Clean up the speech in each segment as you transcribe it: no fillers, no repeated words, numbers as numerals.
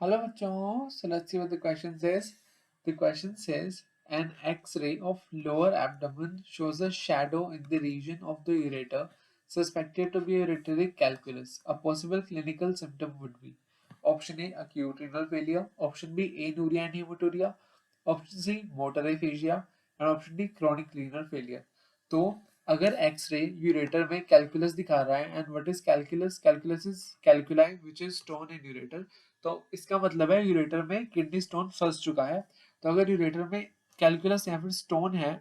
Hello bachon. So let's see what the question says. The question says an X-ray of lower abdomen shows a shadow in the region of the ureter suspected to be ureteric calculus. A possible clinical symptom would be option A acute renal failure, option B anuria and hematuria, option C motor aphasia and option D chronic renal failure. तो अगर x ray ureter में calculus दिखा रहा है and what is calculus calculus is calculi which is stone in ureter तो इसका मतलब है यूरेटर में किडनी स्टोन फंस चुका है तो अगर यूरेटर में कैलकुलस या फिर स्टोन है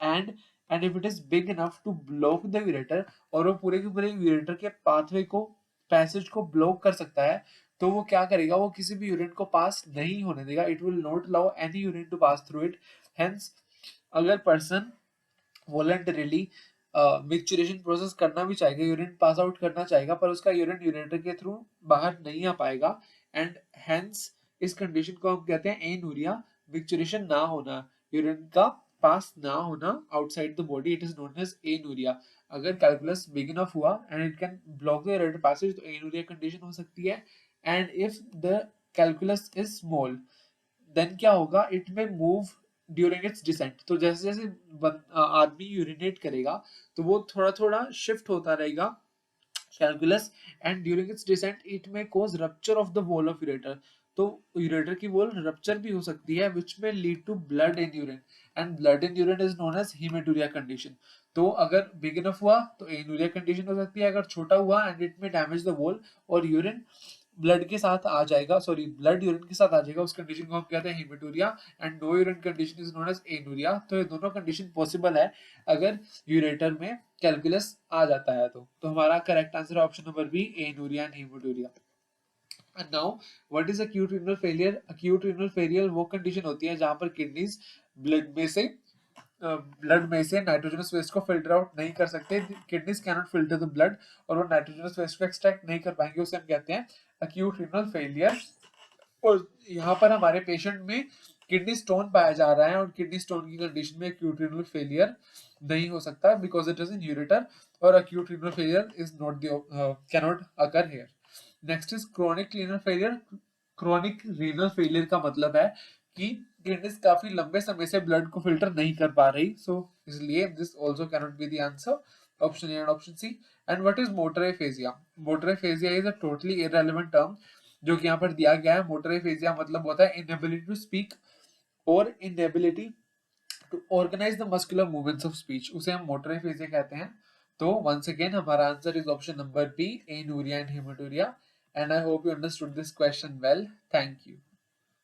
and and if it is big enough to block the ureter और वो पूरे के पूरे यूरेटर के पाथवे को पैसेज को ब्लॉक कर सकता है तो वो क्या करेगा वो किसी भी यूरिन को पास नहीं होने देगा it will not allow any urine to pass through it hence अगर पर्सन वॉलंटरीली मिक्सचरेशन प्रोसेस करना भी चाहेगा यूरिन पास आउट करना चाहेगा पर उसका यूरिन यूरेटर के थ्रू बाहर नहीं आ पाएगा एंड हेंस इस कंडीशन को हम कहते हैं एनुरिया मिक्सचरेशन ना होना यूरिन का पास ना होना outside the body it is known as anuria अगर कैलकुलस बिग इनफ हुआ and it can block the ureter passage तो एनुरिया कंडीशन हो सकती है and if the calculus is small then क्या होगा इट में मूव ड्यूरिंग इट्स डिसेंट तो जैसे जैसे आदमी यूरिनेट करेगा तो वो थोड़ा थोड़ा शिफ्ट होता रहेगा calculus and during its descent it may cause rupture of the wall of ureter तो यूरेटर की वॉल रप्चर भी हो सकती है which may lead to blood in urine and blood in urine is known as haematuria condition तो अगर big enough हुआ तो एनुरिया कंडीशन हो सकती है अगर छोटा हुआ एंड इट में डैमेज द वॉल और यूरिन ब्लड के साथ आ जाएगा सॉरी ब्लड यूरिन के साथ आ जाएगा उस कंडीशन को हम कहते हैं haematuria and no urine condition is known as anuria तो ये दोनों कंडीशन पॉसिबल है अगर यूरेटर में कैलकुलस आ जाता है तो हमारा करेक्ट आंसर है option number B anuria and haematuria and now what is acute renal failure acute renal failure वो कंडीशन होती है जहां पर किडनीज ब्लड में से नाइट्रोजनस वेस्ट को फिल्टर आउट नहीं कर सकते kidneys cannot filter the blood और वो नाइट्रोजनस वेस्ट को एक्सट्रैक्ट नहीं कर पाएंगे उसे हम कहते हैं एक्यूट रीनल फेलियर और यहाँ पर हमारे पेशेंट में किडनी स्टोन पाया जा रहा है और किडनी स्टोन की कंडीशन में एक्यूट रीनल फेलियर नहीं हो सकता because it is in ureter और acute renal failure is not can not occur here next is chronic renal failure chronic renal failure का मतलब है कि किडनीज काफी लंबे समय से ब्लड को फिल्टर नहीं कर पा रही सो इसलिए this also can not be the answer option A and option C and what is motor aphasia motor aphasia is a totally irrelevant term जो कि यहाँ पर दिया गया है मोटर एफेजिया मतलब होता है इनएबिलिटी टू स्पीक और inability to organise the muscular movements of speech उसे हम मोटर एफेजिया कहते हैं तो वंस अगेन हमारा answer is option number B anuria and haematuria and I hope you understood this question well thank you